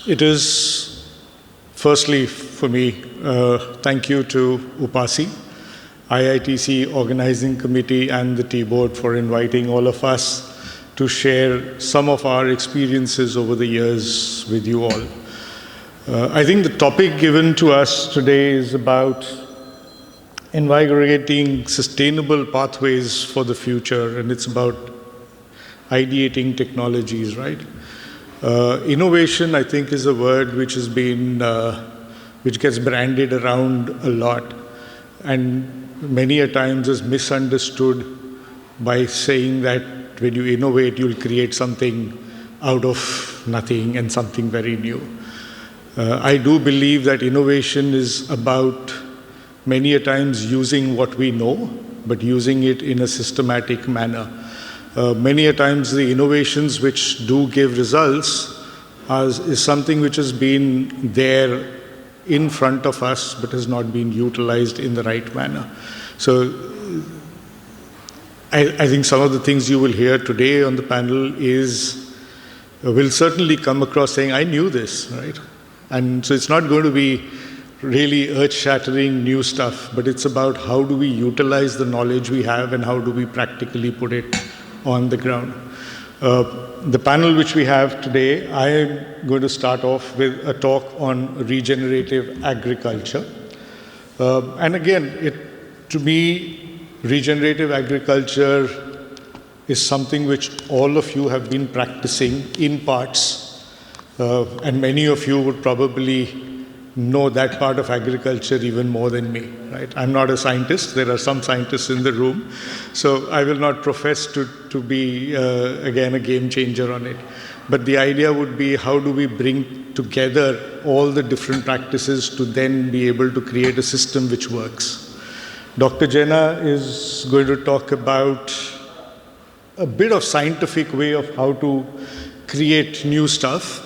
It is, firstly, for me, thank you to Upasi, IITC Organizing Committee and the T-Board for inviting all of us to share some of our experiences over the years with you all. I think the topic given to us today is about invigorating sustainable pathways for the future, and it's about ideating technologies, right? Innovation, I think, is a word which has been, which gets branded around a lot, and many a times is misunderstood by saying that when you innovate, you'll create something out of nothing and something very new. I do believe that innovation is about many a times using what we know, but using it in a systematic manner. Many a times the innovations which do give results is something which has been there in front of us but has not been utilized in the right manner. So I think some of the things you will hear today on the panel will certainly come across saying, I knew this, right? And so it's not going to be really earth-shattering new stuff, but it's about how do we utilize the knowledge we have and how do we practically put it on the ground. The panel which we have today, I am going to start off with a talk on regenerative agriculture. And again, to me, regenerative agriculture is something which all of you have been practicing in parts, and many of you would probably know that part of agriculture even more than me, right? I'm not a scientist. There are some scientists in the room. So I will not profess to be, again, a game changer on it. But the idea would be how do we bring together all the different practices to then be able to create a system which works. Dr. Jenna is going to talk about a bit of scientific way of how to create new stuff.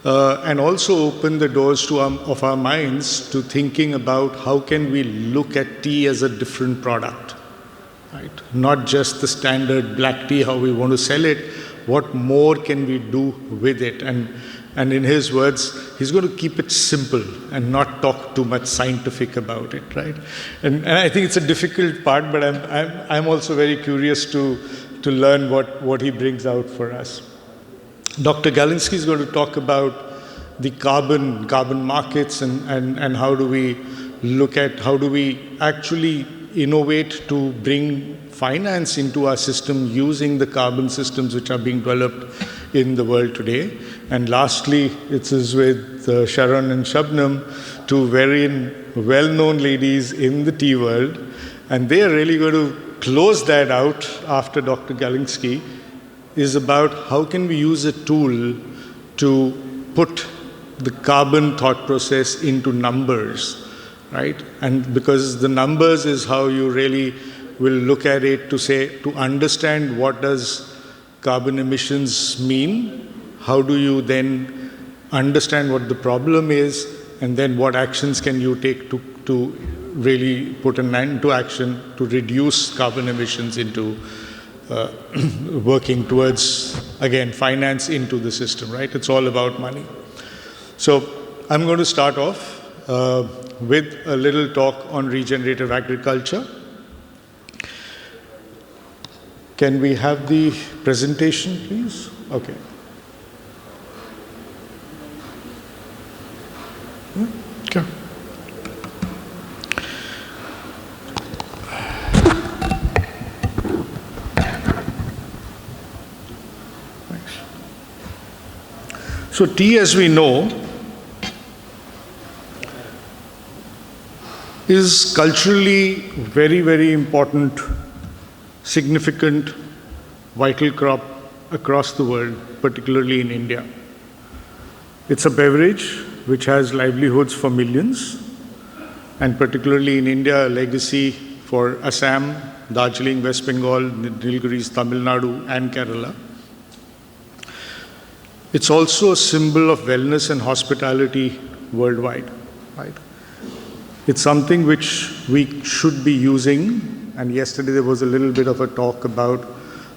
And also open the doors of our minds to thinking about how can we look at tea as a different product, right? Not just the standard black tea, how we want to sell it, what more can we do with it? And in his words, he's going to keep it simple and not talk too much scientific about it, right? And I think it's a difficult part, but I'm also very curious to learn what he brings out for us. Dr. Galinsky is going to talk about the carbon markets and how do we look at how do we actually innovate to bring finance into our system using the carbon systems which are being developed in the world today. And lastly, it is with Sharon and Shabnam, two very well-known ladies in the tea world, and they are really going to close that out after Dr. Galinsky. Is about how can we use a tool to put the carbon thought process into numbers, right? And because the numbers is how you really will look at it to understand what does carbon emissions mean, how do you then understand what the problem is, and then what actions can you take to really put an end to action to reduce carbon emissions into working towards, again, finance into the system, right? It's all about money. So I'm going to start off with a little talk on regenerative agriculture. Can we have the presentation, please? Okay. Okay. So tea, as we know, is culturally very, very important, significant, vital crop across the world, particularly in India. It's a beverage which has livelihoods for millions, and particularly in India, a legacy for Assam, Darjeeling, West Bengal, Nilgiris, Tamil Nadu, and Kerala. It's also a symbol of wellness and hospitality worldwide, right? It's something which we should be using, and yesterday there was a little bit of a talk about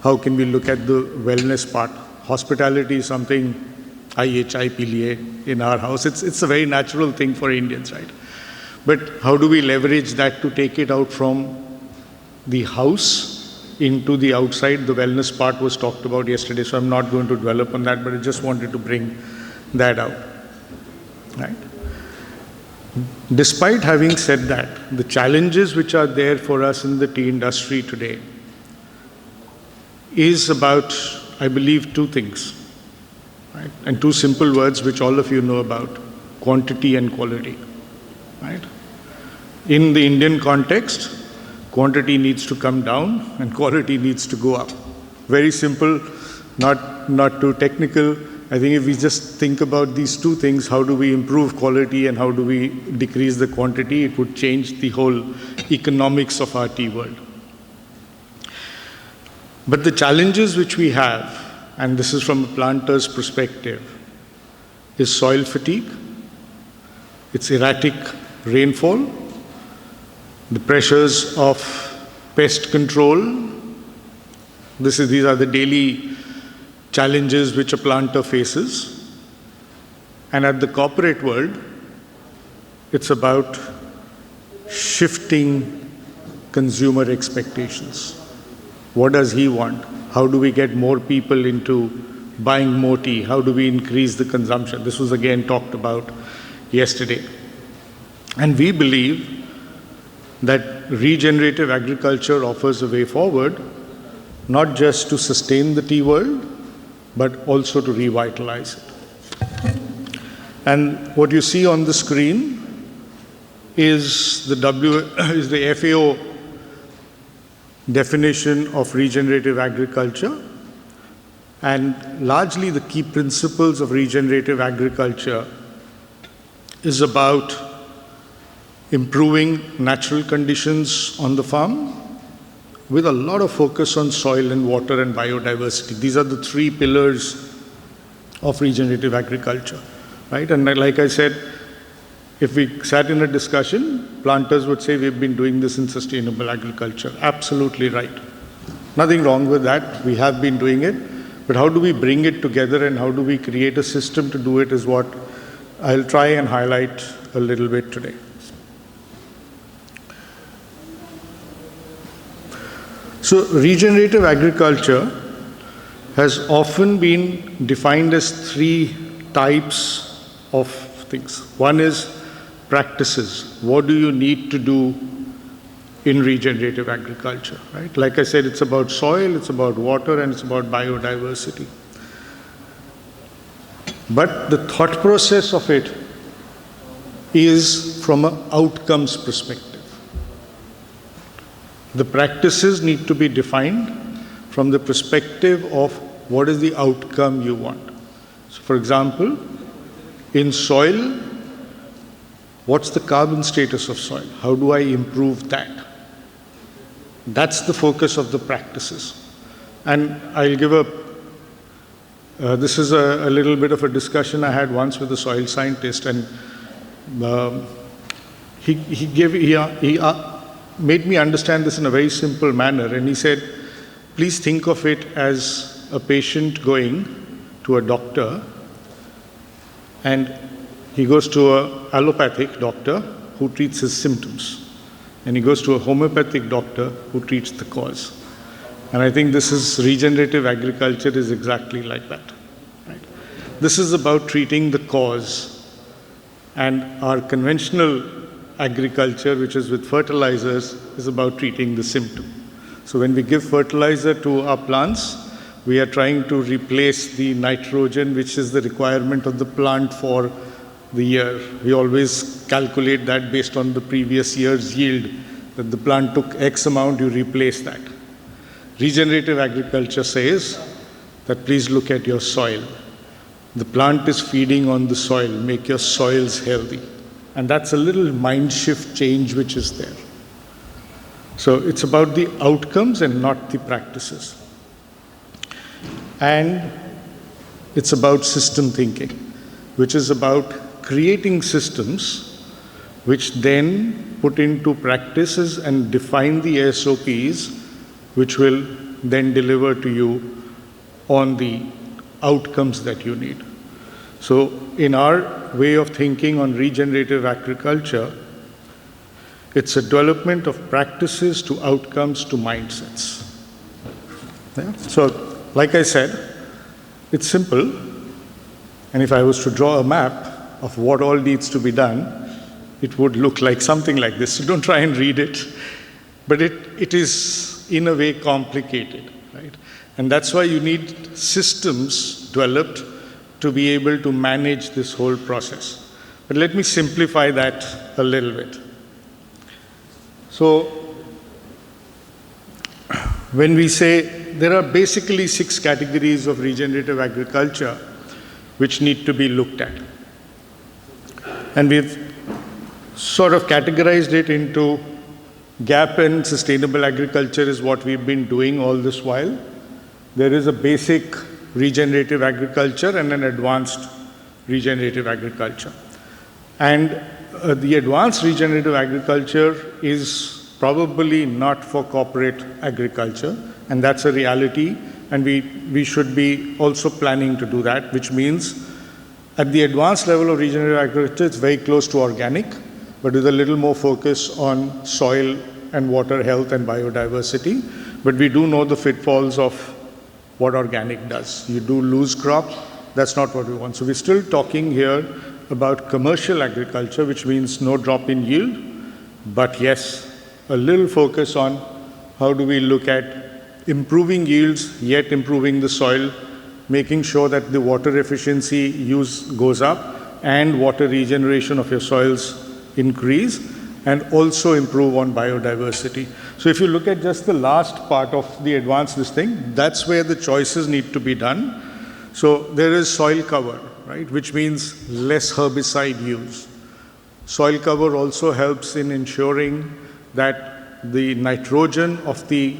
how can we look at the wellness part. Hospitality is something IHIPLA in our house. It's a very natural thing for Indians, right? But how do we leverage that to take it out from the house into the outside? The wellness part was talked about yesterday, so I'm not going to dwell upon that, but I just wanted to bring that out, right? Despite having said that, the challenges which are there for us in the tea industry today is about, I believe, two things, right? And two simple words which all of you know about: quantity and quality, right? In the Indian context, quantity needs to come down and quality needs to go up. Very simple, not too technical. I think if we just think about these two things, how do we improve quality and how do we decrease the quantity, it would change the whole economics of our tea world. But the challenges which we have, and this is from a planter's perspective, is soil fatigue, it's erratic rainfall, the pressures of pest control. These are the daily challenges which a planter faces. And at the corporate world, it's about shifting consumer expectations. What does he want? How do we get more people into buying more tea? How do we increase the consumption? This was again talked about yesterday. And we believe that regenerative agriculture offers a way forward, not just to sustain the tea world, but also to revitalize it. And what you see on the screen is the FAO definition of regenerative agriculture, and largely the key principles of regenerative agriculture is about improving natural conditions on the farm with a lot of focus on soil and water and biodiversity. These are the three pillars of regenerative agriculture, right? And like I said, if we sat in a discussion, planters would say we've been doing this in sustainable agriculture. Absolutely right. Nothing wrong with that. We have been doing it. But how do we bring it together and how do we create a system to do it is what I'll try and highlight a little bit today. So regenerative agriculture has often been defined as three types of things. One is practices. What do you need to do in regenerative agriculture, right? Like I said, it's about soil, it's about water, and it's about biodiversity. But the thought process of it is from an outcomes perspective. The practices need to be defined from the perspective of what is the outcome you want. So for example, in soil, what's the carbon status of soil? How do I improve that? That's the focus of the practices. And I'll give this is a little bit of a discussion I had once with a soil scientist, and he made me understand this in a very simple manner. And he said, please think of it as a patient going to a doctor, and he goes to an allopathic doctor who treats his symptoms, and he goes to a homeopathic doctor who treats the cause. And I think this is regenerative agriculture is exactly like that. Right? This is about treating the cause, and our conventional agriculture, which is with fertilizers, is about treating the symptom. So when we give fertilizer to our plants, we are trying to replace the nitrogen, which is the requirement of the plant for the year. We always calculate that based on the previous year's yield, that the plant took X amount, you replace that. Regenerative agriculture says that please look at your soil. The plant is feeding on the soil, make your soils healthy. And that's a little mind shift change which is there. So it's about the outcomes and not the practices. And it's about system thinking, which is about creating systems which then put into practices and define the SOPs which will then deliver to you on the outcomes that you need. So in our way of thinking on regenerative agriculture, it's a development of practices to outcomes to mindsets. Yeah? So, like I said, it's simple. And if I was to draw a map of what all needs to be done, it would look like something like this. So don't try and read it. But it is, in a way, complicated, right? And that's why you need systems developed to be able to manage this whole process. But let me simplify that a little bit. So, when we say there are basically 6 categories of regenerative agriculture which need to be looked at. And we've sort of categorized it into gap and sustainable agriculture is what we've been doing all this while. There is a basic regenerative agriculture and an advanced regenerative agriculture. And the advanced regenerative agriculture is probably not for corporate agriculture, and that's a reality, and we should be also planning to do that, which means at the advanced level of regenerative agriculture, it's very close to organic, but with a little more focus on soil and water health and biodiversity. But we do know the pitfalls of what organic does. You do lose crop, that's not what we want. So we're still talking here about commercial agriculture, which means no drop in yield, but yes, a little focus on how do we look at improving yields, yet improving the soil, making sure that the water efficiency use goes up and water regeneration of your soils increase, and also improve on biodiversity. So if you look at just the last part of the advanced thing, that's where the choices need to be done. So there is soil cover, right, which means less herbicide use. Soil cover also helps in ensuring that the nitrogen of the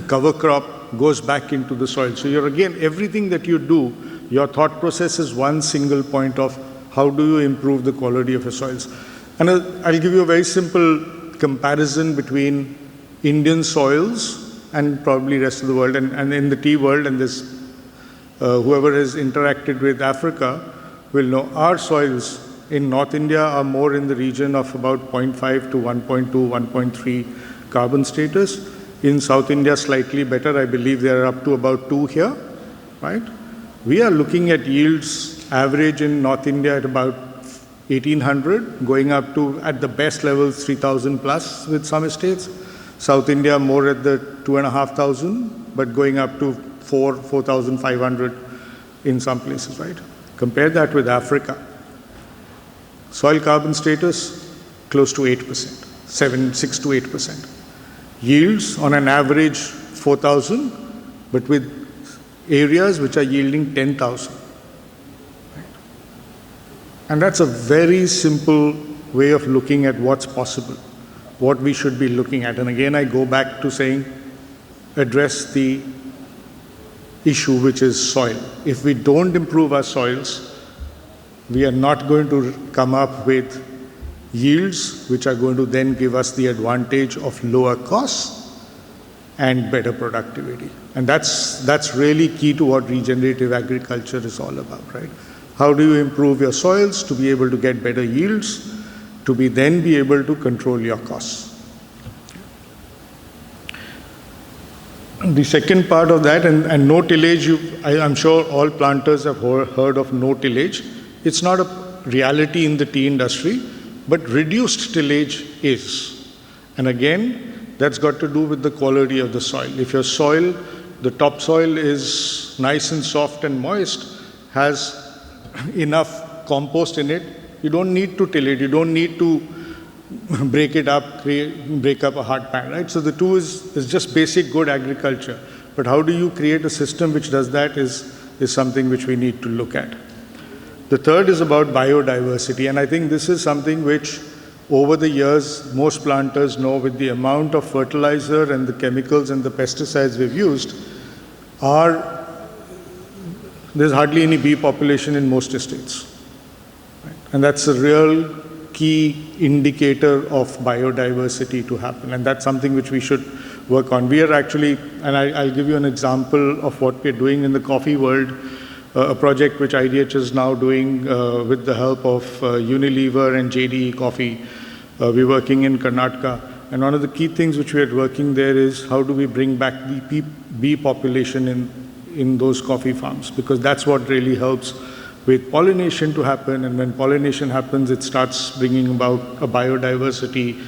cover crop goes back into the soil. So you're again, everything that you do, your thought process is one single point of how do you improve the quality of your soils. And I'll give you a very simple comparison between Indian soils and probably rest of the world, and in the tea world, and this whoever has interacted with Africa will know our soils in North India are more in the region of about 0.5 to 1.2, 1.3 carbon status. In South India, slightly better. I believe they are up to about 2 here, right? We are looking at yields average in North India at about 1,800, going up to, at the best levels, 3,000 plus with some estates. South India more at the 2,500, but going up to 4,500 in some places, right? Compare that with Africa. Soil carbon status, close to 8%, 6 to 8%. Yields on an average 4,000, but with areas which are yielding 10,000. Right? And that's a very simple way of looking at what's possible, what we should be looking at. And again, I go back to saying, address the issue, which is soil. If we don't improve our soils, we are not going to come up with yields which are going to then give us the advantage of lower costs and better productivity. And that's really key to what regenerative agriculture is all about, right? How do you improve your soils to be able to get better yields, to then be able to control your costs? The second part of that, and no tillage, I'm sure all planters have heard of no tillage. It's not a reality in the tea industry, but reduced tillage is. And again, that's got to do with the quality of the soil. If your soil, the topsoil is nice and soft and moist, has enough compost in it, you don't need to till it, you don't need to break it up, break up a hard pan, right? So the two is just basic good agriculture. But how do you create a system which does that is something which we need to look at. The third is about biodiversity, and I think this is something which over the years most planters know, with the amount of fertilizer and the chemicals and the pesticides we've used, there's hardly any bee population in most estates. Right? And that's a real key indicator of biodiversity to happen, and that's something which we should work on. We are actually, and I'll give you an example of what we're doing in the coffee world. a project which IDH is now doing with the help of Unilever and JDE Coffee. We're working in Karnataka. And one of the key things which we are working there is how do we bring back the bee population in those coffee farms, because that's what really helps with pollination to happen. And when pollination happens, it starts bringing about a biodiversity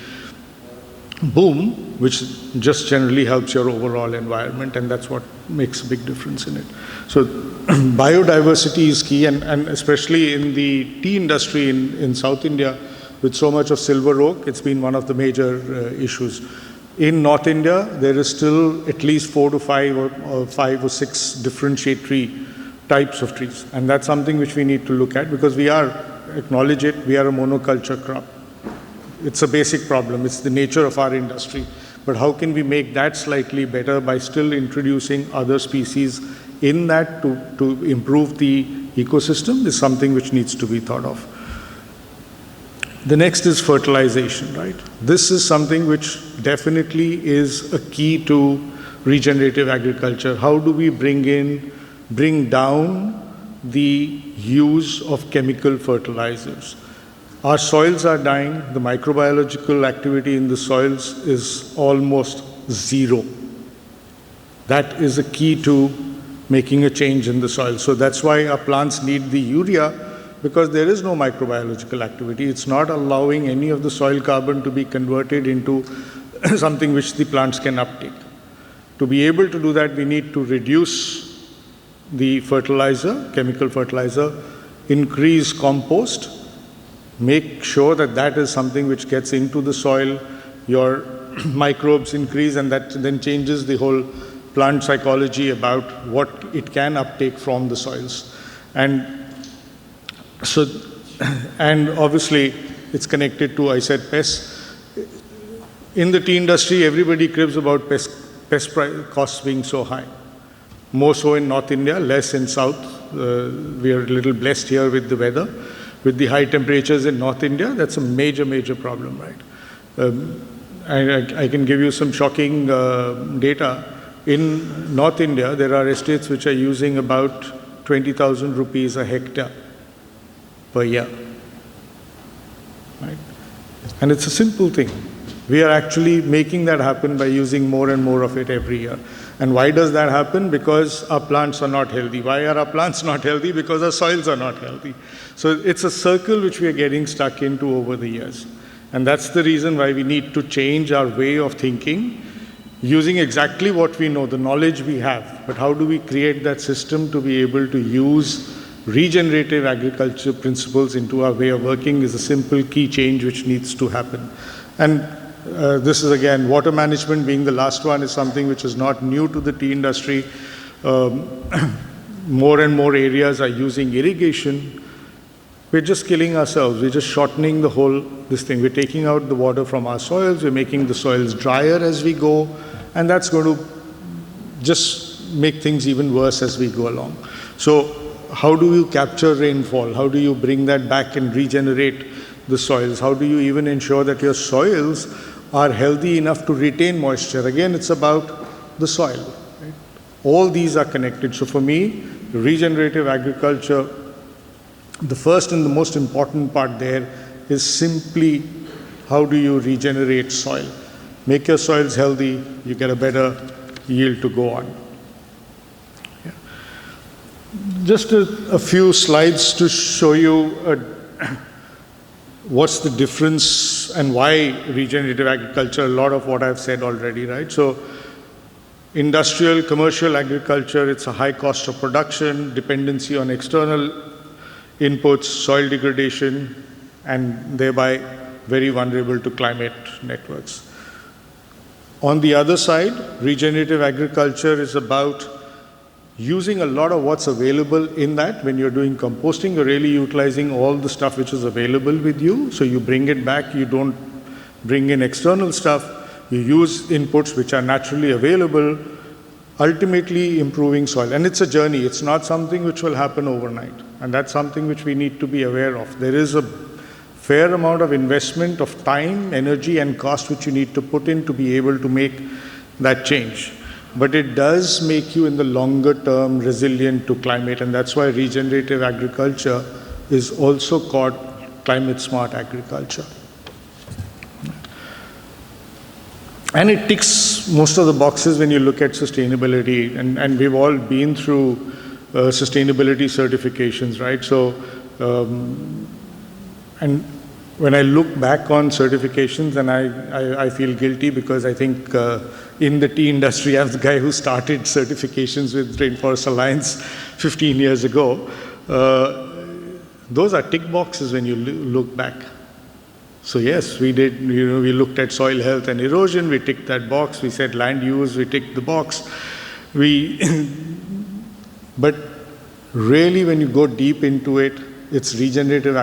boom, which just generally helps your overall environment, and that's what makes a big difference in it. So biodiversity is key, and especially in the tea industry in South India, with so much of silver oak, it's been one of the major issues. In North India, there is still at least 4 to 5 or 5 or 6 different shade tree types of trees. And that's something which we need to look at, because acknowledge it, we are a monoculture crop. It's a basic problem. It's the nature of our industry. But how can we make that slightly better by still introducing other species in that to improve the ecosystem is something which needs to be thought of. The next is fertilization, right? This is something which definitely is a key to regenerative agriculture. How do we bring down the use of chemical fertilizers? Our soils are dying. The microbiological activity in the soils is almost zero. That is a key to making a change in the soil. So that's why our plants need the urea, because there is no microbiological activity. It's not allowing any of the soil carbon to be converted into something which the plants can uptake. To be able to do that, we need to reduce the fertilizer, chemical fertilizer, increase compost, make sure that that is something which gets into the soil, your microbes increase, and that then changes the whole plant psychology about what it can uptake from the soils. And obviously, it's connected to, I said, pests. In the tea industry, everybody cribs about pest costs being so high. More so in North India, less in South. We are a little blessed here with the weather. With the high temperatures in North India, that's a major, major problem, right? I can give you some shocking data. In North India, there are estates which are using about 20,000 rupees a hectare per year, right? And it's a simple thing. We are actually making that happen by using more and more of it every year. And why does that happen? Because our plants are not healthy. Why are our plants not healthy? Because our soils are not healthy. So it's a circle which we are getting stuck into over the years. And that's the reason why we need to change our way of thinking, using exactly what we know, the knowledge we have. But how do we create that system to be able to use regenerative agriculture principles into our way of working is a simple key change which needs to happen. And this is again, water management being the last one is something which is not new to the tea industry. More and more areas are using irrigation. We're just killing ourselves. We're just shortening this thing. We're taking out the water from our soils. We're making the soils drier as we go. And that's going to just make things even worse as we go along. So how do you capture rainfall? How do you bring that back and regenerate the soils? How do you even ensure that your soils are healthy enough to retain moisture? Again, it's about the soil. Right? All these are connected. So for me, regenerative agriculture, the first and the most important part there is simply how do you regenerate soil? Make your soils healthy, you get a better yield to go on. Yeah. Just a few slides to show you what's the difference and why regenerative agriculture, a lot of what I've said already, right? So industrial, commercial agriculture, it's a high cost of production, dependency on external inputs, soil degradation, and thereby very vulnerable to climate networks. On the other side, regenerative agriculture is about using a lot of what's available in that. When you're doing composting, you're really utilizing all the stuff which is available with you. So you bring it back, you don't bring in external stuff, you use inputs which are naturally available, ultimately improving soil. And it's a journey, it's not something which will happen overnight. And that's something which we need to be aware of. There is a fair amount of investment of time, energy, and cost which you need to put in to be able to make that change. but it does make you in the longer term resilient to climate, and that's why regenerative agriculture is also called climate smart agriculture. And it ticks most of the boxes when you look at sustainability, and we've all been through sustainability certifications, right? So, and when I look back on certifications, and I feel guilty because I think in the tea industry, I'm the guy who started certifications with Rainforest Alliance 15 years ago. Those are tick boxes when you look back. So yes, we did, we looked at soil health and erosion, we ticked that box. We said land use, we ticked the box. But really when you go deep into it, it's regenerative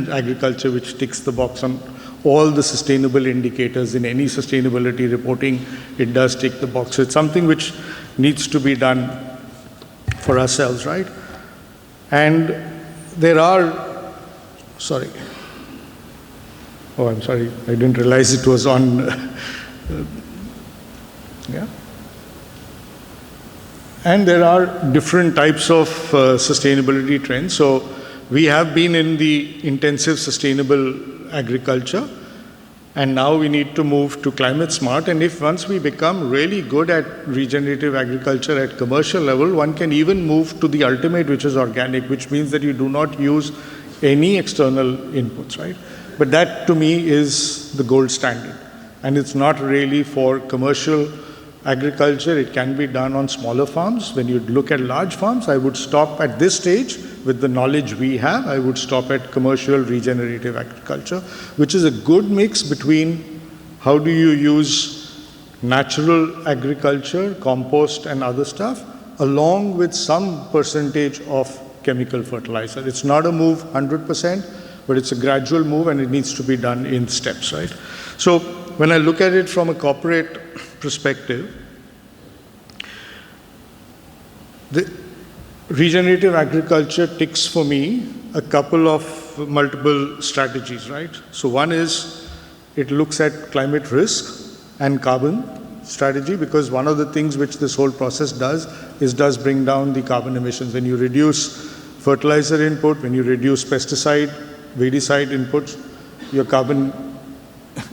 agriculture which ticks the box on all the sustainable indicators. In any sustainability reporting, it does tick the box. So it's something which needs to be done for ourselves, right? And there are, sorry. Oh, I'm sorry, I didn't realize it was on. Yeah. And there are different types of sustainability trends. So we have been in the intensive sustainable agriculture, and now we need to move to climate smart. And if once we become really good at regenerative agriculture at commercial level, one can even move to the ultimate, which is organic, which means that you do not use any external inputs, right? But that to me is the gold standard. And it's not really for commercial agriculture. It can be done on smaller farms. When you look at large farms, I would stop at this stage with the knowledge we have. I would stop at commercial regenerative agriculture, which is a good mix between how do you use natural agriculture, compost and other stuff, along with some percentage of chemical fertilizer. It's not a move 100%, but it's a gradual move and it needs to be done in steps, right? So when I look at it from a corporate perspective, the regenerative agriculture ticks for me a couple of multiple strategies, right? So one is it looks at climate risk and carbon strategy, because one of the things which this whole process does is bring down the carbon emissions. When you reduce fertilizer input, when you reduce pesticide, weedicide inputs, your carbon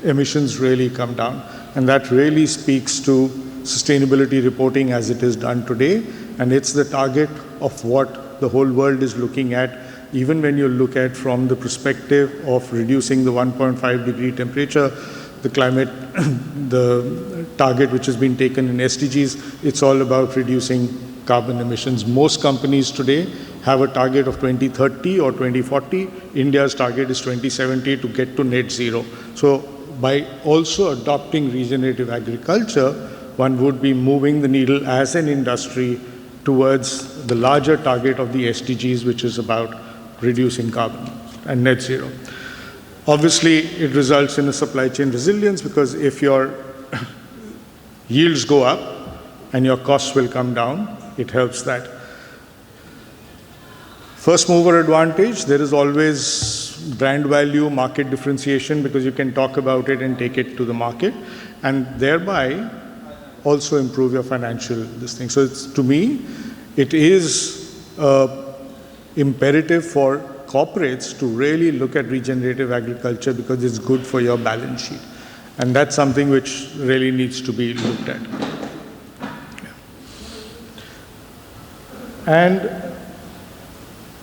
emissions really come down. And that really speaks to sustainability reporting as it is done today. And it's the target of what the whole world is looking at, even when you look at from the perspective of reducing the 1.5 degree temperature, the climate, the target which has been taken in SDGs, it's all about reducing carbon emissions. Most companies today have a target of 2030 or 2040. India's target is 2070 to get to net zero. So by also adopting regenerative agriculture, one would be moving the needle as an industry towards the larger target of the SDGs, which is about reducing carbon and net zero. Obviously, it results in a supply chain resilience, because if your yields go up and your costs will come down, it helps that. First mover advantage, there is always brand value, market differentiation, because you can talk about it and take it to the market, and thereby also improve your financial this thing. So it's, to me, it is imperative for corporates to really look at regenerative agriculture, because it's good for your balance sheet. And that's something which really needs to be looked at. And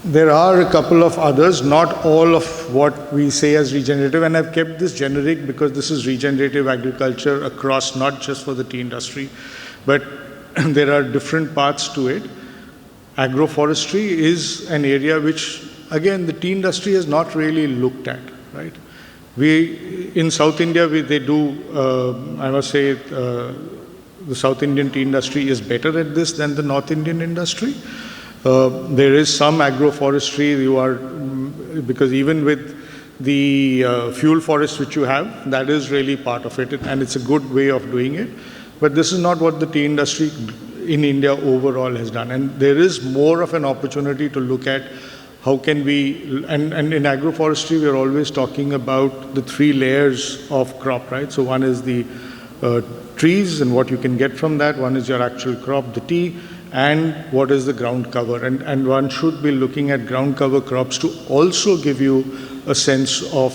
there are a couple of others, not all of what we say as regenerative, and I've kept this generic because this is regenerative agriculture across, not just for the tea industry, but there are different parts to it. Agroforestry is an area which, again, the tea industry has not really looked at, right? We, in South India, they do, I must say, the South Indian tea industry is better at this than the North Indian industry. There is some agroforestry, because even with the fuel forests which you have, that is really part of it, and it's a good way of doing it. But this is not what the tea industry in India overall has done. And there is more of an opportunity to look at how can we, and in agroforestry, we're always talking about the 3 layers of crop, right? So one is the trees and what you can get from that. One is your actual crop, the tea, and what is the ground cover. And one should be looking at ground cover crops to also give you a sense of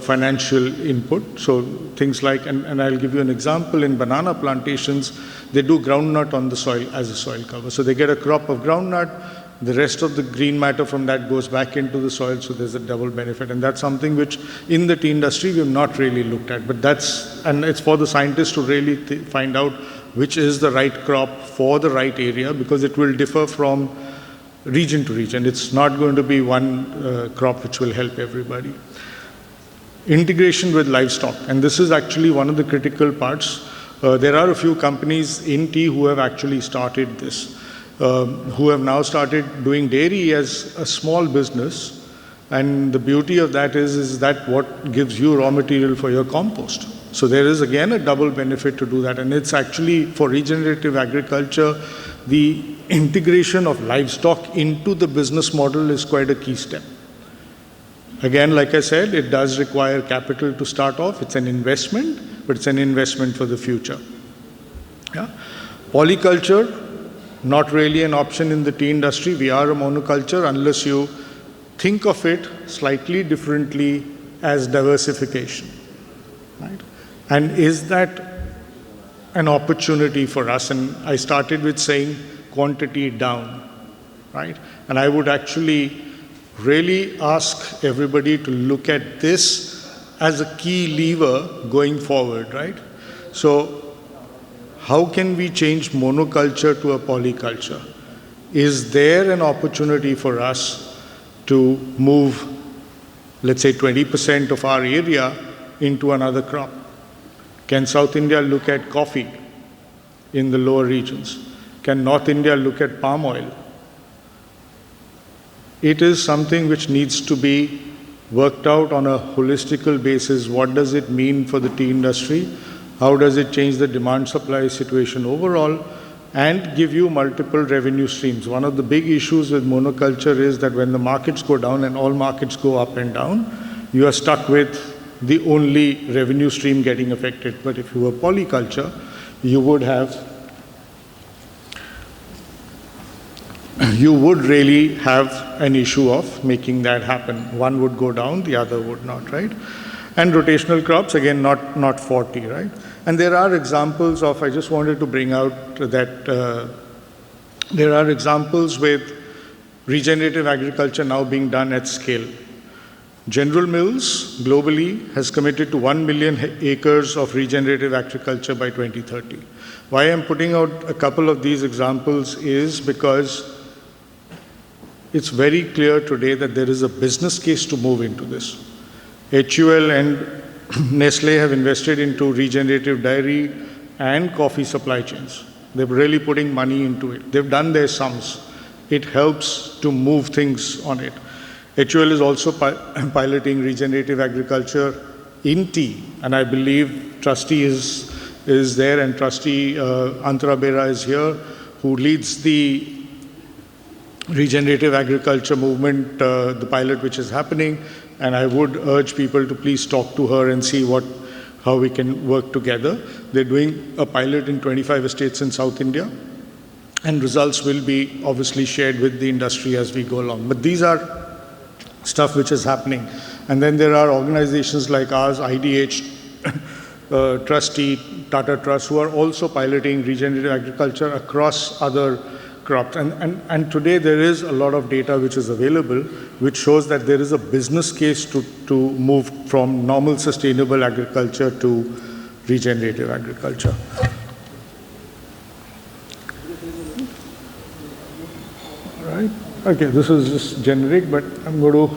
financial input. So things like, and I'll give you an example, in banana plantations, they do groundnut on the soil as a soil cover. So they get a crop of groundnut, the rest of the green matter from that goes back into the soil, so there's a double benefit. And that's something which in the tea industry we have not really looked at. But and it's for the scientists to really find out which is the right crop for the right area, because it will differ from region to region. It's not going to be one crop which will help everybody. Integration with livestock, and this is actually one of the critical parts. There are a few companies in tea who have actually started this, who have now started doing dairy as a small business, and the beauty of that is that what gives you raw material for your compost. So there is again a double benefit to do that, and it's actually for regenerative agriculture, the integration of livestock into the business model is quite a key step. Again, like I said, it does require capital to start off. It's an investment, but it's an investment for the future. Yeah. Polyculture, not really an option in the tea industry. We are a monoculture unless you think of it slightly differently as diversification. Right? And is that an opportunity for us? And I started with saying quantity down, right? And I would actually really ask everybody to look at this as a key lever going forward, right? So how can we change monoculture to a polyculture? Is there an opportunity for us to move, let's say, 20% of our area into another crop? Can South India look at coffee in the lower regions? Can North India look at palm oil? It is something which needs to be worked out on a holistical basis. What does it mean for the tea industry? How does it change the demand-supply situation overall? And give you multiple revenue streams. One of the big issues with monoculture is that when the markets go down, and all markets go up and down, you are stuck with the only revenue stream getting affected. But if you were polyculture, you would really have an issue of making that happen. One would go down, the other would not, right? And rotational crops, again, not 40, right? And there are examples of, I just wanted to bring out that there are examples with regenerative agriculture now being done at scale. General Mills globally has committed to 1 million acres of regenerative agriculture by 2030. Why I'm putting out a couple of these examples is because it's very clear today that there is a business case to move into this. HUL and Nestle have invested into regenerative dairy and coffee supply chains. They're really putting money into it. They've done their sums. It helps to move things on it. HUL is also piloting regenerative agriculture in tea, and I believe Trustee is there, and Trustee Antara Bera is here, who leads the regenerative agriculture movement, the pilot which is happening, and I would urge people to please talk to her and see how we can work together. They're doing a pilot in 25 estates in South India, and results will be obviously shared with the industry as we go along. But these are stuff which is happening. And then there are organizations like ours, IDH, Trustee, Tata Trust, who are also piloting regenerative agriculture across other crops. And today there is a lot of data which is available, which shows that there is a business case to move from normal sustainable agriculture to regenerative agriculture. All right. Okay, this is just generic, but I'm going to...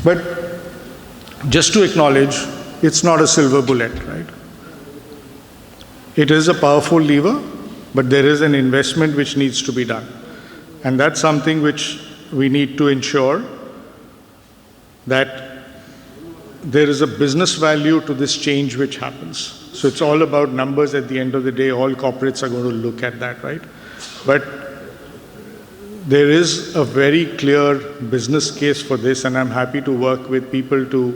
But just to acknowledge, it's not a silver bullet, right? It is a powerful lever, but there is an investment which needs to be done. And that's something which we need to ensure that there is a business value to this change which happens. So it's all about numbers at the end of the day. All corporates are going to look at that, right? But there is a very clear business case for this, and I'm happy to work with people to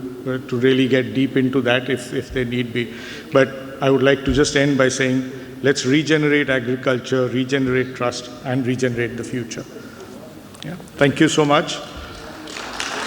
really get deep into that if they need be. But I would like to just end by saying, let's regenerate agriculture, regenerate trust, and regenerate the future. Yeah. Thank you so much.